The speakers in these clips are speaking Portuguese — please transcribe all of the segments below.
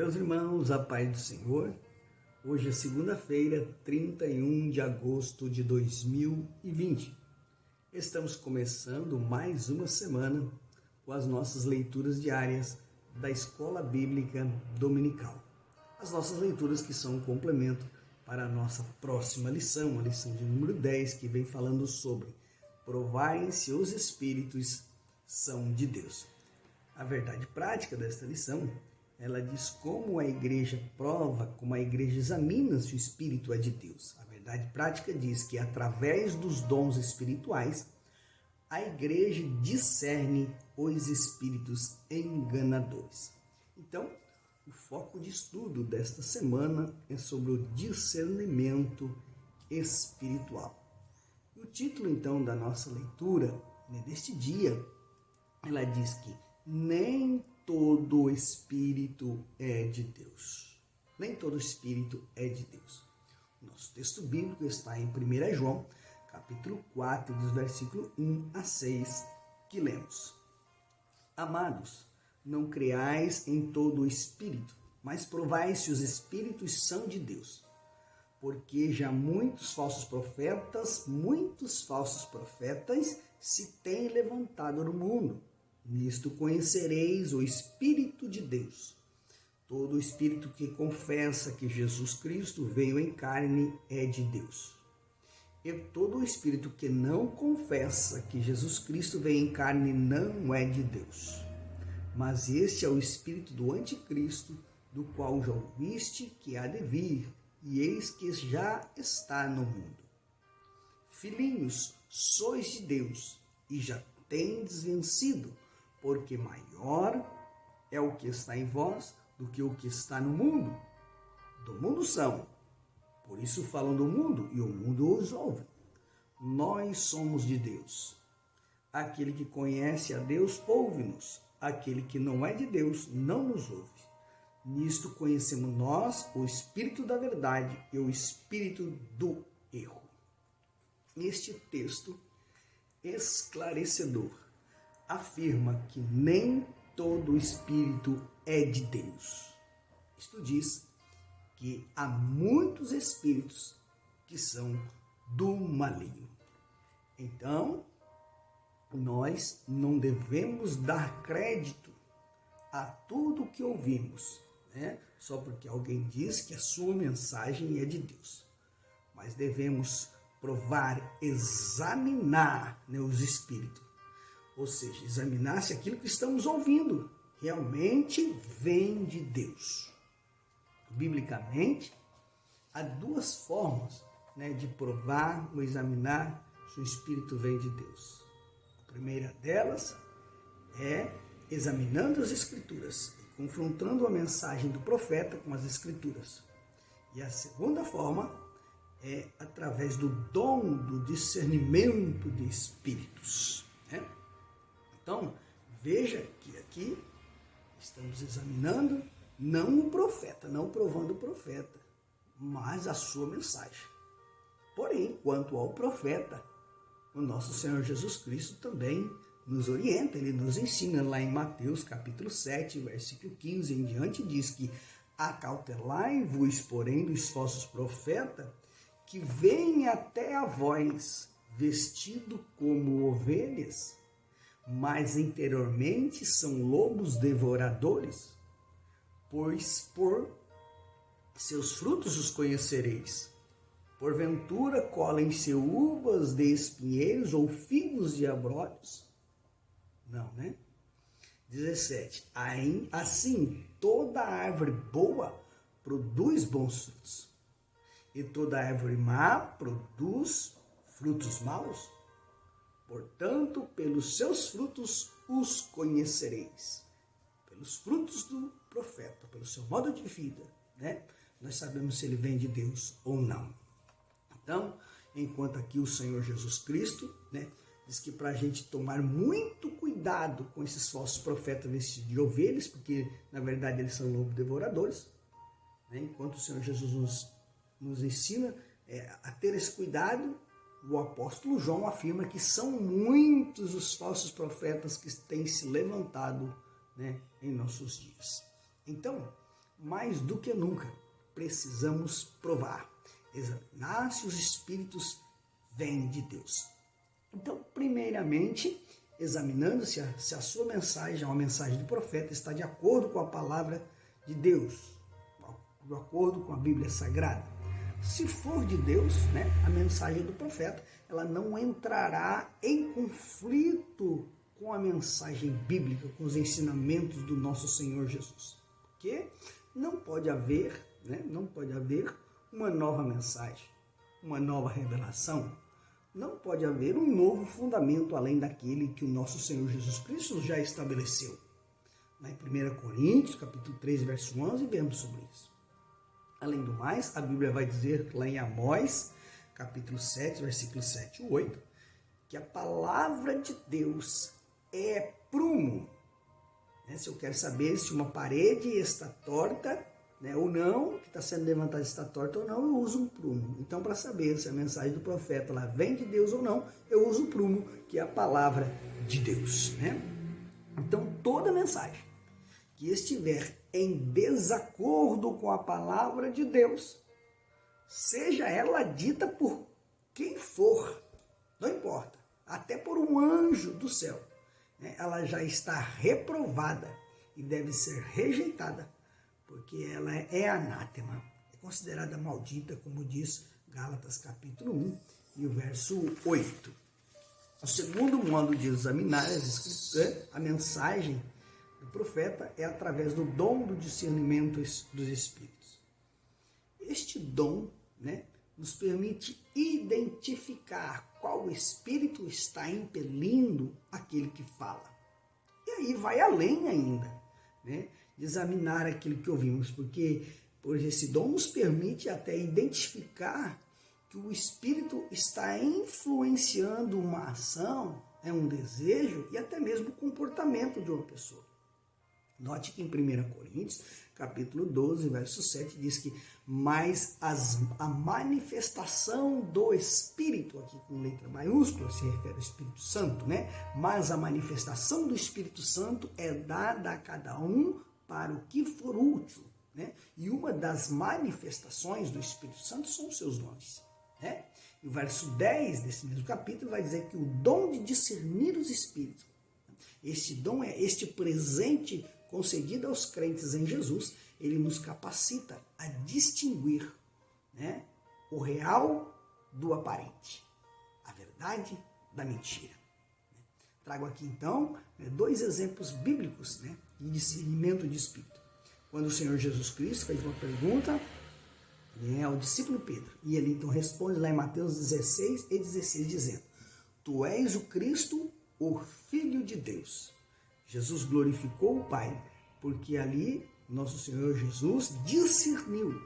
Meus irmãos, a paz do Senhor. Hoje é segunda-feira, 31 de agosto de 2020. Estamos começando mais uma semana com as nossas leituras diárias da Escola Bíblica Dominical. As nossas leituras que são um complemento para a nossa próxima lição, a lição de número 10, que vem falando sobre provarem se os Espíritos são de Deus. A verdade prática desta lição, ela diz como a igreja prova, como a igreja examina se o Espírito é de Deus. A verdade prática diz que através dos dons espirituais, a igreja discerne os espíritos enganadores. Então, o foco de estudo desta semana é sobre o discernimento espiritual. E o título, então, da nossa leitura, deste dia, ela diz que nem todo espírito é de Deus. Nem todo espírito é de Deus. O nosso texto bíblico está em 1 João, capítulo 4, dos versículos 1 a 6, que lemos. Amados, não creais em todo o espírito, mas provai se os espíritos são de Deus. Porque já muitos falsos profetas se têm levantado no mundo. Nisto conhecereis o Espírito de Deus. Todo espírito que confessa que Jesus Cristo veio em carne é de Deus. E todo espírito que não confessa que Jesus Cristo veio em carne não é de Deus. Mas este é o espírito do anticristo, do qual já ouviste que há de vir, e eis que já está no mundo. Filhinhos, sois de Deus, e já tendes vencido, porque maior é o que está em vós do que o que está no mundo. Do mundo são, por isso falam do mundo, e o mundo os ouve. Nós somos de Deus. Aquele que conhece a Deus, ouve-nos. Aquele que não é de Deus, não nos ouve. Nisto conhecemos nós o espírito da verdade e o espírito do erro. Este texto esclarecedor afirma que nem todo espírito é de Deus. Isto diz que há muitos espíritos que são do maligno. Então, nós não devemos dar crédito a tudo que ouvimos, só porque alguém diz que a sua mensagem é de Deus. Mas devemos provar, examinar os espíritos. Ou seja, examinar se aquilo que estamos ouvindo realmente vem de Deus. Biblicamente, há duas formas de provar ou examinar se o Espírito vem de Deus. A primeira delas é examinando as Escrituras e confrontando a mensagem do profeta com as Escrituras. E a segunda forma é através do dom do discernimento de espíritos. Então, veja que aqui estamos examinando não o profeta, não provando o profeta, mas a sua mensagem. Porém, quanto ao profeta, o nosso Senhor Jesus Cristo também nos orienta, ele nos ensina lá em Mateus capítulo 7, versículo 15 em diante, diz que acautelai-vos, porém, dos falsos profetas, que vêm até a vós, vestido como ovelhas, mas interiormente são lobos devoradores, pois por seus frutos os conhecereis. Porventura colhem-se uvas de espinheiros ou figos de abrolhos? Não, 17. Assim, toda árvore boa produz bons frutos, e toda árvore má produz frutos maus. Portanto, pelos seus frutos os conhecereis. Pelos frutos do profeta, pelo seu modo de vida, nós sabemos se ele vem de Deus ou não. Então, enquanto aqui o Senhor Jesus Cristo, diz que para a gente tomar muito cuidado com esses falsos profetas vestidos de ovelhas, porque na verdade eles são lobos devoradores, enquanto o Senhor Jesus nos ensina a ter esse cuidado, o apóstolo João afirma que são muitos os falsos profetas que têm se levantado em nossos dias. Então, mais do que nunca, precisamos provar, examinar se os espíritos vêm de Deus. Então, primeiramente, examinando se a sua mensagem, a mensagem do profeta, está de acordo com a palavra de Deus, de acordo com a Bíblia Sagrada. Se for de Deus, a mensagem do profeta, ela não entrará em conflito com a mensagem bíblica, com os ensinamentos do nosso Senhor Jesus. Porque não pode haver uma nova mensagem, uma nova revelação. Não pode haver um novo fundamento além daquele que o nosso Senhor Jesus Cristo já estabeleceu. Em 1 Coríntios, capítulo 3, verso 11, vemos sobre isso. Além do mais, a Bíblia vai dizer lá em Amós, capítulo 7, versículos 7 e 8, que a palavra de Deus é prumo. Se eu quero saber se uma parede está torta, ou não, que está sendo levantada está torta ou não, eu uso um prumo. Então, para saber se a mensagem do profeta ela vem de Deus ou não, eu uso o prumo, que é a palavra de Deus. Então, toda mensagem que estiver em desacordo com a palavra de Deus, seja ela dita por quem for, não importa, até por um anjo do céu, ela já está reprovada e deve ser rejeitada, porque ela é anátema, é considerada maldita, como diz Gálatas capítulo 1 e o verso 8. O segundo modo de examinar as escrituras, a mensagem do profeta, é através do dom do discernimento dos espíritos. Este dom, nos permite identificar qual espírito está impelindo aquele que fala. E aí vai além ainda, de examinar aquilo que ouvimos, porque esse dom nos permite até identificar que o espírito está influenciando uma ação, um desejo e até mesmo o comportamento de uma pessoa. Note que em 1 Coríntios, capítulo 12, verso 7, diz que mas a manifestação do Espírito, aqui com letra maiúscula, se refere ao Espírito Santo, mas a manifestação do Espírito Santo é dada a cada um para o que for útil, E uma das manifestações do Espírito Santo são os seus dons, E o verso 10 desse mesmo capítulo vai dizer que o dom de discernir os espíritos, este dom é este presente concedido aos crentes em Jesus, ele nos capacita a distinguir o real do aparente, a verdade da mentira. Trago aqui então 2 exemplos bíblicos de discernimento de espírito. Quando o Senhor Jesus Cristo fez uma pergunta ao discípulo Pedro, e ele então responde lá em Mateus 16 e 16, dizendo: Tu és o Cristo, o Filho de Deus. Jesus glorificou o Pai, porque ali nosso Senhor Jesus discerniu,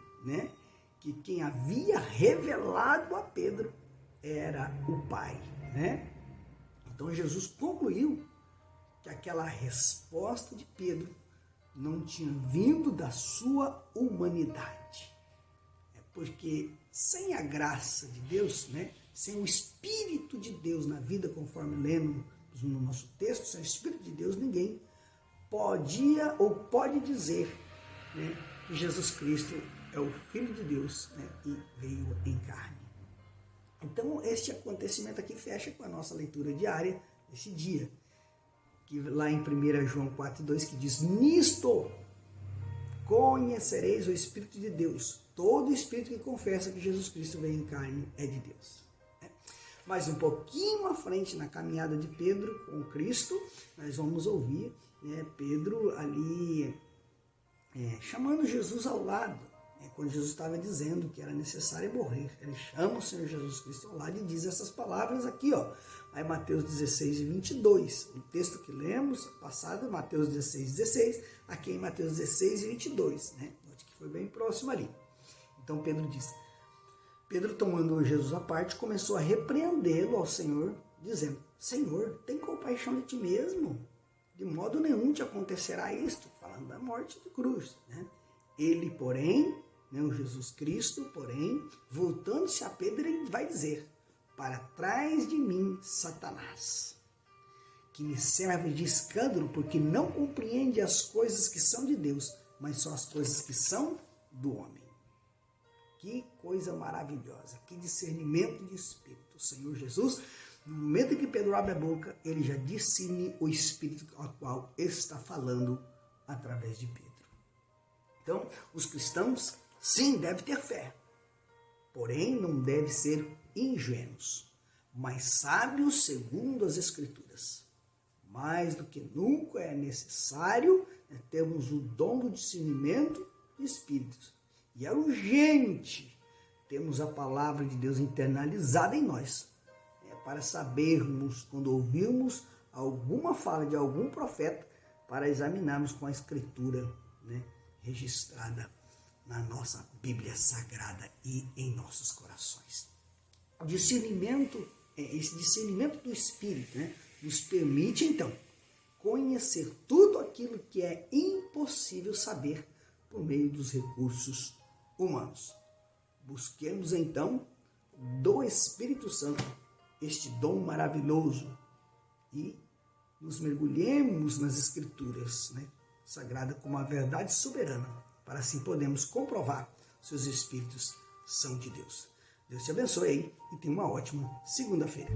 que quem havia revelado a Pedro era o Pai, Então Jesus concluiu que aquela resposta de Pedro não tinha vindo da sua humanidade. Porque sem a graça de Deus, sem o Espírito de Deus na vida, conforme lemos no nosso texto, sem o Espírito de Deus, ninguém podia ou pode dizer que Jesus Cristo é o Filho de Deus e veio em carne. Então, este acontecimento aqui fecha com a nossa leitura diária desse dia, que lá em 1 João 4,2, que diz: Nisto conhecereis o Espírito de Deus. Todo espírito que confessa que Jesus Cristo veio em carne é de Deus. Mas um pouquinho à frente, na caminhada de Pedro com Cristo, nós vamos ouvir Pedro ali chamando Jesus ao lado, quando Jesus estava dizendo que era necessário morrer. Ele chama o Senhor Jesus Cristo ao lado e diz essas palavras aqui, aí Mateus 16 e 22. O texto que lemos, passado, Mateus 16, 16, aqui em Mateus 16 e 22. Note que foi bem próximo ali. Então Pedro diz: Pedro, tomando Jesus à parte, começou a repreendê-lo ao Senhor, dizendo: Senhor, tem compaixão de ti mesmo? De modo nenhum te acontecerá isto, falando da morte de cruz. Ele, porém, o Jesus Cristo, porém, voltando-se a Pedro, ele vai dizer: Para trás de mim, Satanás, que me serve de escândalo, porque não compreende as coisas que são de Deus, mas só as coisas que são do homem. Que coisa maravilhosa, que discernimento de espírito. O Senhor Jesus, no momento em que Pedro abre a boca, ele já discerne o espírito ao qual está falando através de Pedro. Então, os cristãos, sim, devem ter fé, porém não devem ser ingênuos, mas sábios segundo as Escrituras. Mais do que nunca é necessário termos o dom do discernimento de espíritos. E é urgente termos a palavra de Deus internalizada em nós, para sabermos, quando ouvirmos alguma fala de algum profeta, para examinarmos com a Escritura, registrada na nossa Bíblia Sagrada e em nossos corações. O discernimento, esse discernimento do Espírito, nos permite, então, conhecer tudo aquilo que é impossível saber por meio dos recursos humanos. Busquemos, então, do Espírito Santo este dom maravilhoso e nos mergulhemos nas Escrituras, sagrada como a verdade soberana, para assim podermos comprovar se os Espíritos são de Deus. Deus te abençoe aí e tenha uma ótima segunda-feira.